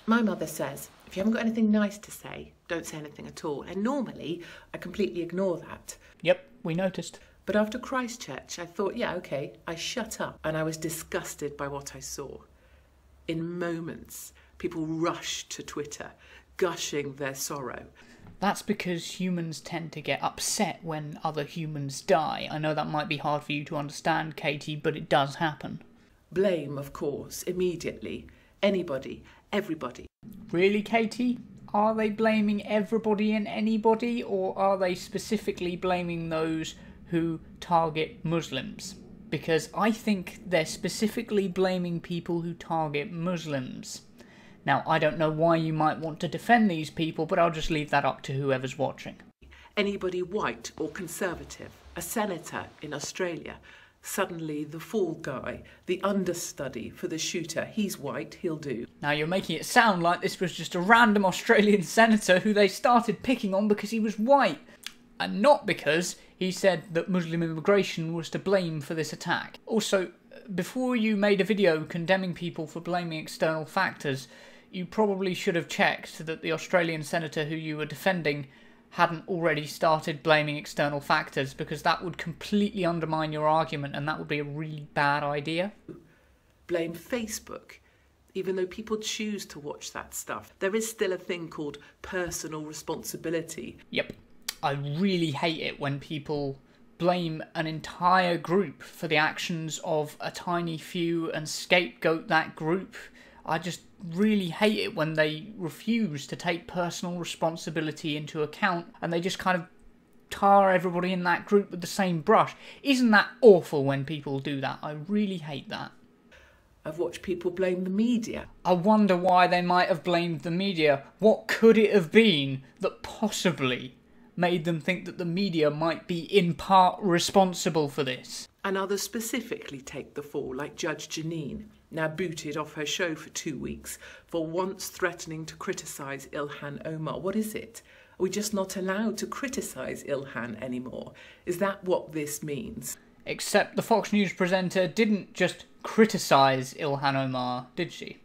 My mother says, if you haven't got anything nice to say, don't say anything at all. And normally, I completely ignore that. Yep, we noticed. But after Christchurch, I thought, yeah, okay, I shut up. And I was disgusted by what I saw. In moments, people rushed to Twitter, gushing their sorrow. That's because humans tend to get upset when other humans die. I know that might be hard for you to understand, Katie, but it does happen. Blame, of course, immediately. Anybody, everybody. Really, Katie? Are they blaming everybody and anybody, or are they specifically blaming those who target Muslims? Because I think they're specifically blaming people who target Muslims. Now, I don't know why you might want to defend these people, but I'll just leave that up to whoever's watching. Anybody white or conservative, a senator in Australia, suddenly the fall guy, the understudy for the shooter, he's white, he'll do. Now you're making it sound like this was just a random Australian senator who they started picking on because he was white, and not because he said that Muslim immigration was to blame for this attack. Also, before you made a video condemning people for blaming external factors, you probably should have checked that the Australian senator who you were defending hadn't already started blaming external factors, because that would completely undermine your argument and that would be a really bad idea. Blame Facebook. Even though people choose to watch that stuff, there is still a thing called personal responsibility. Yep. I really hate it when people blame an entire group for the actions of a tiny few and scapegoat that group. I just really hate it when they refuse to take personal responsibility into account and they just kind of tar everybody in that group with the same brush. Isn't that awful when people do that? I really hate that. I've watched people blame the media. I wonder why they might have blamed the media. What could it have been that possibly made them think that the media might be in part responsible for this? And others specifically take the fall, like Judge Janine, now booted off her show for 2 weeks for once threatening to criticise Ilhan Omar. What is it? Are we just not allowed to criticise Ilhan anymore? Is that what this means? Except the Fox News presenter didn't just criticise Ilhan Omar, did she?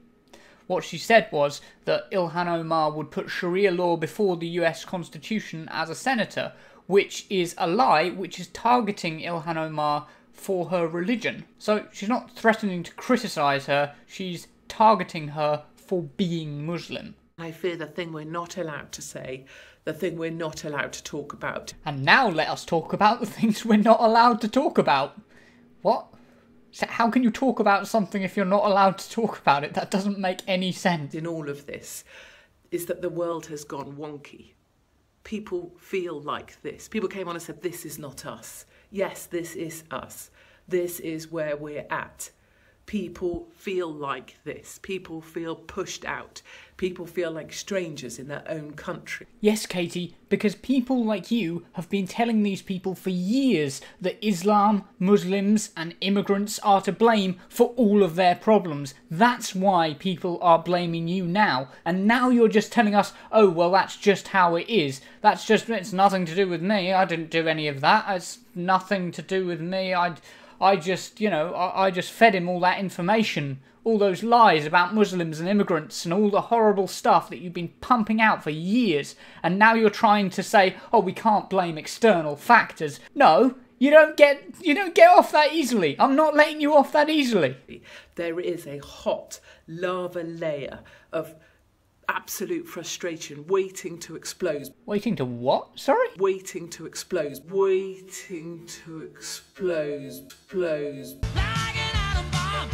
What she said was that Ilhan Omar would put Sharia law before the US Constitution as a senator, which is a lie, which is targeting Ilhan Omar for her religion. So she's not threatening to criticise her, she's targeting her for being Muslim. I fear the thing we're not allowed to say, the thing we're not allowed to talk about. And now let us talk about the things we're not allowed to talk about. What? So how can you talk about something if you're not allowed to talk about it? That doesn't make any sense. In all of this is that the world has gone wonky. People feel like this. People came on and said, this is not us. Yes, this is us. This is where we're at. People feel like this. People feel pushed out. People feel like strangers in their own country. Yes, Katie, because people like you have been telling these people for years that Islam, Muslims and immigrants are to blame for all of their problems. That's why people are blaming you now. And now you're just telling us, oh, well, that's just how it is. It's nothing to do with me. I didn't do any of that. It's nothing to do with me. I just fed him all that information, all those lies about Muslims and immigrants and all the horrible stuff that you've been pumping out for years, and now you're trying to say, oh, we can't blame external factors. No, you don't get off that easily. I'm not letting you off that easily. There is a hot lava layer of absolute frustration waiting to explode. Waiting to what? Sorry? Waiting to explode. Waiting to explode. Explode. Like an atom bomb.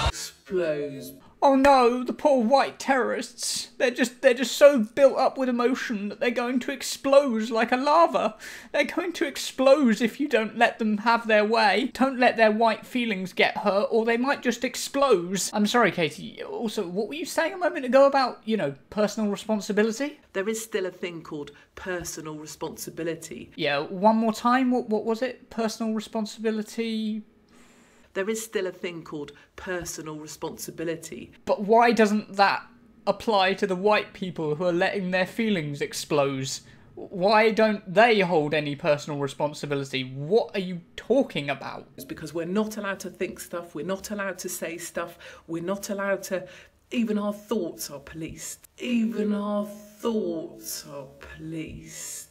Explode. Oh no, the poor white terrorists. They're just so built up with emotion that they're going to explode like a lava. They're going to explode if you don't let them have their way. Don't let their white feelings get hurt, or they might just explode. I'm sorry, Katie. Also, what were you saying a moment ago about, personal responsibility? There is still a thing called personal responsibility. Yeah, one more time. What was it? Personal responsibility? There is still a thing called personal responsibility. But why doesn't that apply to the white people who are letting their feelings explode? Why don't they hold any personal responsibility? What are you talking about? It's because we're not allowed to think stuff, we're not allowed to say stuff, we're not allowed to... Even our thoughts are policed. Even our thoughts are policed.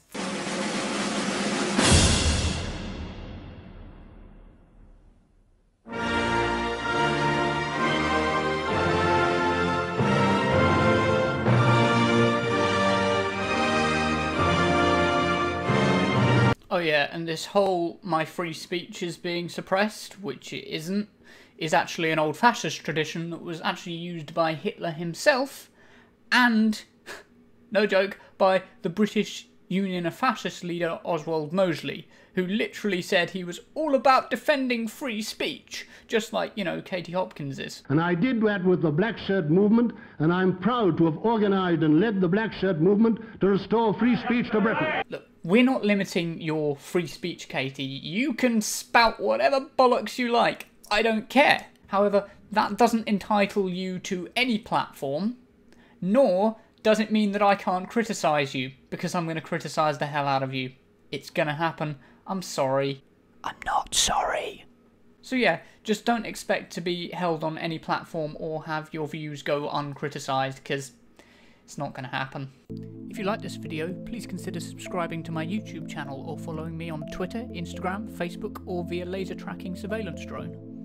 Oh yeah, and this whole my free speech is being suppressed, which it isn't, is actually an old fascist tradition that was actually used by Hitler himself, and, no joke, by the British Union of Fascist leader Oswald Mosley, who literally said he was all about defending free speech, just like, you know, Katie Hopkins is. And I did that with the Black Shirt movement, and I'm proud to have organised and led the Black Shirt movement to restore free speech to Britain. Look, we're not limiting your free speech, Katie. You can spout whatever bollocks you like. I don't care. However, that doesn't entitle you to any platform, nor does it mean that I can't criticise you, because I'm going to criticise the hell out of you. It's going to happen. I'm sorry. I'm not sorry. So yeah, just don't expect to be held on any platform or have your views go uncriticised, because it's not going to happen. If you like this video, please consider subscribing to my YouTube channel or following me on Twitter, Instagram, Facebook, or via laser tracking surveillance drone.